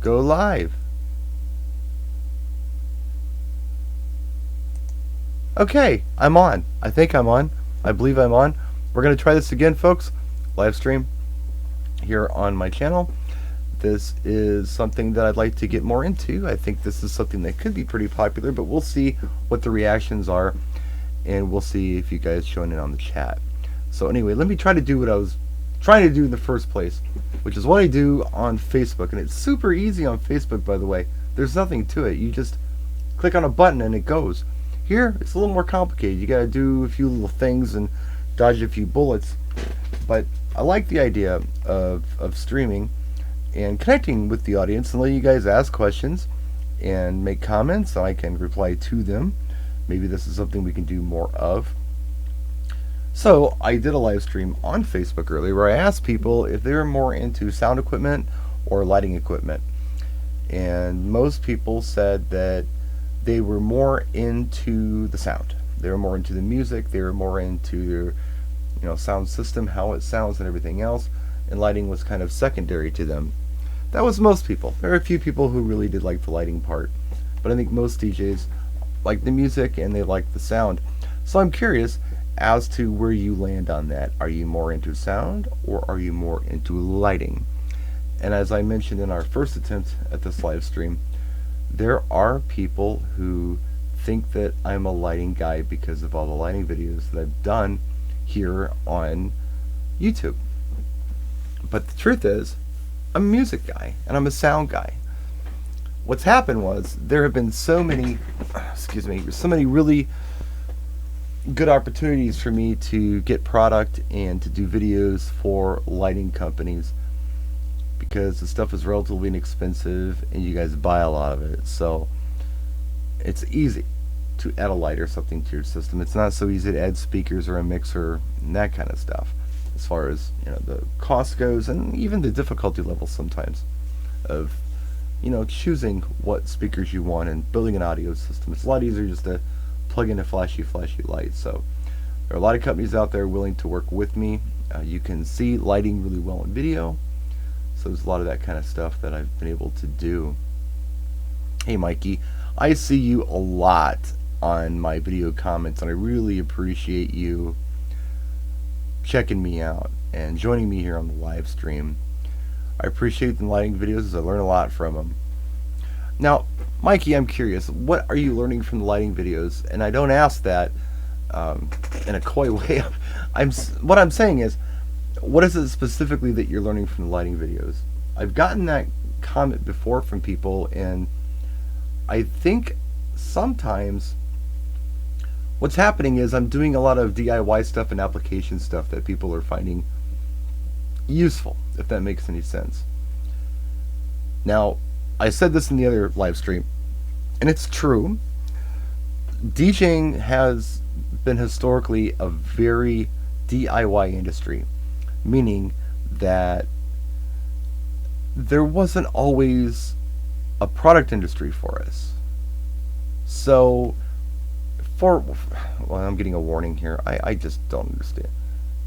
go live. Okay, I'm on. I think I'm on. I believe I'm on. We're going to try this again, folks. Live stream here on my channel. This is something that I'd like to get more into. I think this is something that could be pretty popular, but we'll see what the reactions are, and we'll see if you guys join in on the chat. So anyway, let me try to do what I was trying to do in the first place, which is what I do on Facebook. And it's super easy on Facebook, by the way. There's nothing to it. You just click on a button and it goes. Here, it's a little more complicated. You gotta do a few little things and dodge a few bullets. But I like the idea of streaming and connecting with the audience and letting you guys ask questions and make comments, and I can reply to them. Maybe this is something we can do more of. So I did a live stream on Facebook earlier where I asked people if they were more into sound equipment or lighting equipment. And most people said that they were more into the sound. They were more into the music. They were more into their sound system, how it sounds and everything else. And lighting was kind of secondary to them. That was most people. There are a few people who really did like the lighting part. But I think most DJs like the music and they like the sound. So I'm curious as to where you land on that. Are you more into sound or are you more into lighting? And as I mentioned in our first attempt at this live stream, there are people who think that I'm a lighting guy because of all the lighting videos that I've done here on YouTube. But the truth is, I'm a music guy and I'm a sound guy. What's happened was there have been so many really good opportunities for me to get product and to do videos for lighting companies, because the stuff is relatively inexpensive and you guys buy a lot of it. So it's easy to add a light or something to your system. It's not so easy to add speakers or a mixer and that kind of stuff, as far as the cost goes, and even the difficulty level sometimes of choosing what speakers you want and building an audio system. It's a lot easier just to plug in a flashy light. So there are a lot of companies out there willing to work with me. You can see lighting really well in video. So there's a lot of that kind of stuff that I've been able to do. Hey Mikey, I see you a lot on my video comments, and I really appreciate you checking me out and joining me here on the live stream. I appreciate the lighting videos. I learn a lot from them. Now, Mikey, I'm curious, what are you learning from the lighting videos? And I don't ask that in a coy way. What I'm saying is, what is it specifically that you're learning from the lighting videos? I've gotten that comment before from people, and I think sometimes what's happening is I'm doing a lot of DIY stuff and application stuff that people are finding useful, if that makes any sense. Now, I said this in the other live stream, and it's true. DJing has been historically a very DIY industry, meaning that there wasn't always a product industry for us. So, I'm getting a warning here. I just don't understand.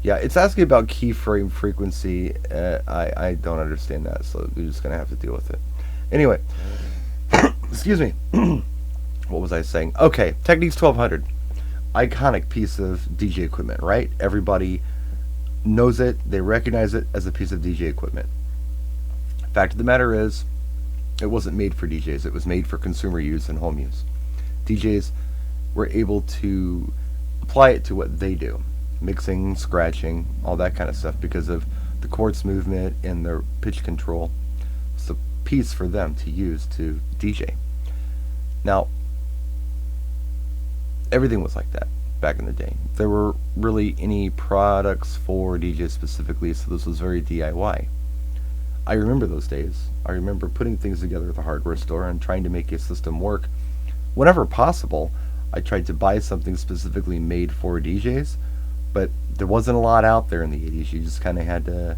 Yeah, it's asking about keyframe frequency. I don't understand that, so you're just going to have to deal with it. Anyway, excuse me. What was I saying? Okay, Technics 1200. Iconic piece of DJ equipment, right? Everybody knows it. They recognize it as a piece of DJ equipment. Fact of the matter is, it wasn't made for DJs. It was made for consumer use and home use. DJs were able to apply it to what they do. Mixing, scratching, all that kind of stuff, because of the quartz movement and their pitch control. It's a piece for them to use to DJ. Now, everything was like that back in the day. There were really any products for DJs specifically, so this was very DIY. I remember those days. I remember putting things together at the hardware store and trying to make a system work. Whenever possible, I tried to buy something specifically made for DJs, but there wasn't a lot out there in the 80s. You just kind of had to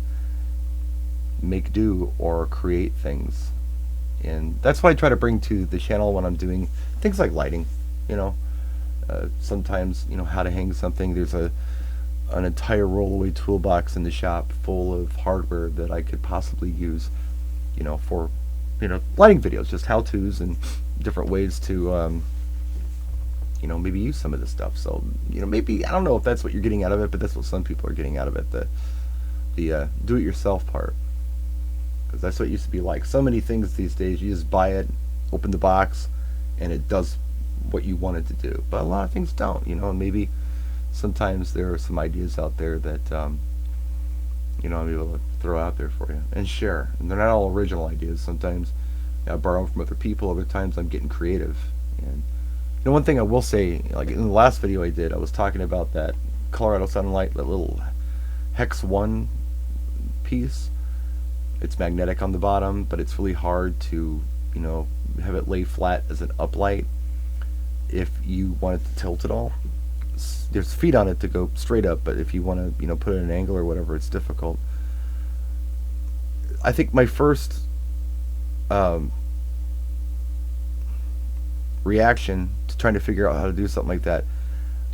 make do or create things. And that's what I try to bring to the channel when I'm doing things like lighting. Sometimes, how to hang something. There's an entire rollaway toolbox in the shop full of hardware that I could possibly use, for lighting videos, just how-tos and different ways to maybe use some of this stuff. So maybe, I don't know if that's what you're getting out of it, but that's what some people are getting out of it, the do-it-yourself part, because that's what it used to be like. So many things these days, you just buy it, open the box, and it does what you want it to do. But a lot of things don't, and maybe sometimes there are some ideas out there that I'm able to throw out there for you and share. And they're not all original ideas. Sometimes I borrow from other people. Other times I'm getting creative. And one thing I will say, like in the last video I did, I was talking about that Colorado Sunlight, that little Hex 1 piece. It's magnetic on the bottom, but it's really hard to, have it lay flat as an uplight if you want it to tilt at all. There's feet on it to go straight up, but if you want to, put it at an angle or whatever, it's difficult. I think my first reaction to trying to figure out how to do something like that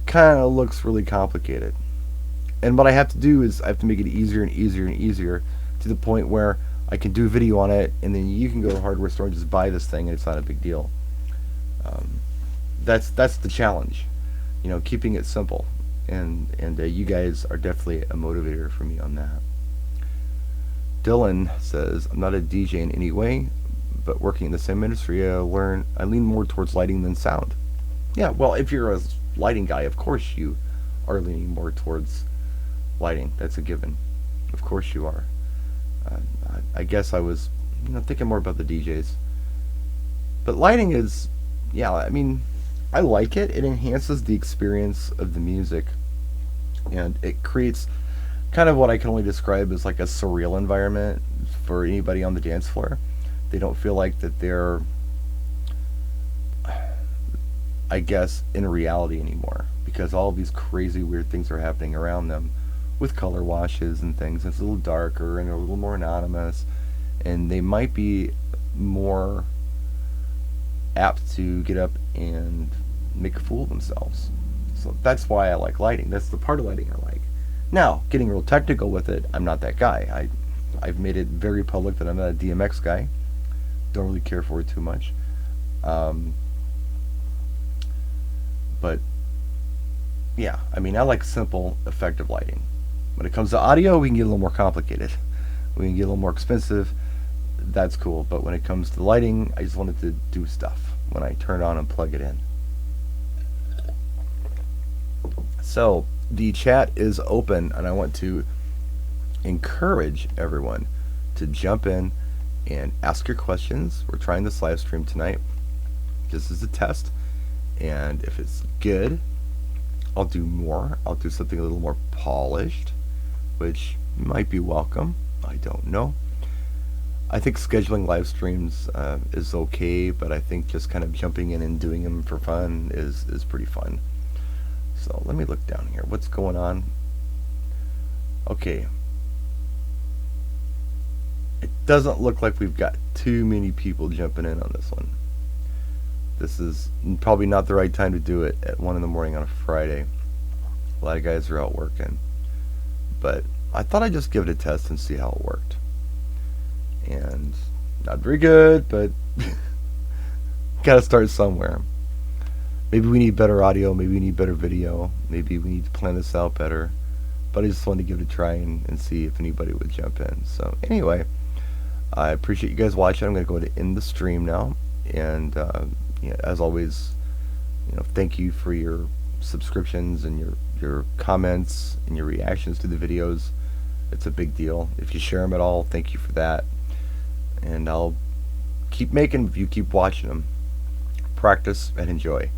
kind of looks really complicated. And what I have to do is I have to make it easier and easier and easier to the point where I can do a video on it, and then you can go to a hardware store and just buy this thing, and it's not a big deal. That's the challenge, keeping it simple, and you guys are definitely a motivator for me on that. Dylan says, I'm not a DJ in any way, but working in the same industry, I lean more towards lighting than sound. Yeah, well, if you're a lighting guy, of course you are leaning more towards lighting. That's a given. Of course you are. I guess I was, thinking more about the DJs. But lighting is, I like it. It enhances the experience of the music, and it creates kind of what I can only describe as like a surreal environment for anybody on the dance floor. They don't feel like that they're, I guess, in reality anymore, because all of these crazy weird things are happening around them with color washes and things. It's a little darker and a little more anonymous, and they might be more apt to get up and make a fool of themselves. So that's why I like lighting. That's the part of lighting I like. Now, getting real technical with it, I'm not that guy. I've made it very public that I'm not a DMX guy. Don't really care for it too much. But yeah, I like simple, effective lighting. When it comes to audio, we can get a little more complicated. We can get a little more expensive. That's cool. But when it comes to lighting, I just wanted to do stuff when I turn it on and plug it in. So the chat is open, and I want to encourage everyone to jump in and ask your questions. We're trying this live stream tonight. This is a test, and if it's good, I'll do more. I'll do something a little more polished, which might be welcome. I don't know. I think scheduling live streams is okay, but I think just kind of jumping in and doing them for fun is pretty fun. So let me look down here. What's going on? Okay. It doesn't look like we've got too many people jumping in on this one. This is probably not the right time to do it at 1 in the morning on a Friday. A lot of guys are out working. But I thought I'd just give it a test and see how it worked. And not very good, but gotta start somewhere. Maybe we need better audio, maybe we need better video, maybe we need to plan this out better. But I just wanted to give it a try and see if anybody would jump in. So anyway, I appreciate you guys watching. I'm going to go ahead and end the stream now. And as always, thank you for your subscriptions and your comments and your reactions to the videos. It's a big deal. If you share them at all, thank you for that. And I'll keep making them if you keep watching them. Practice and enjoy.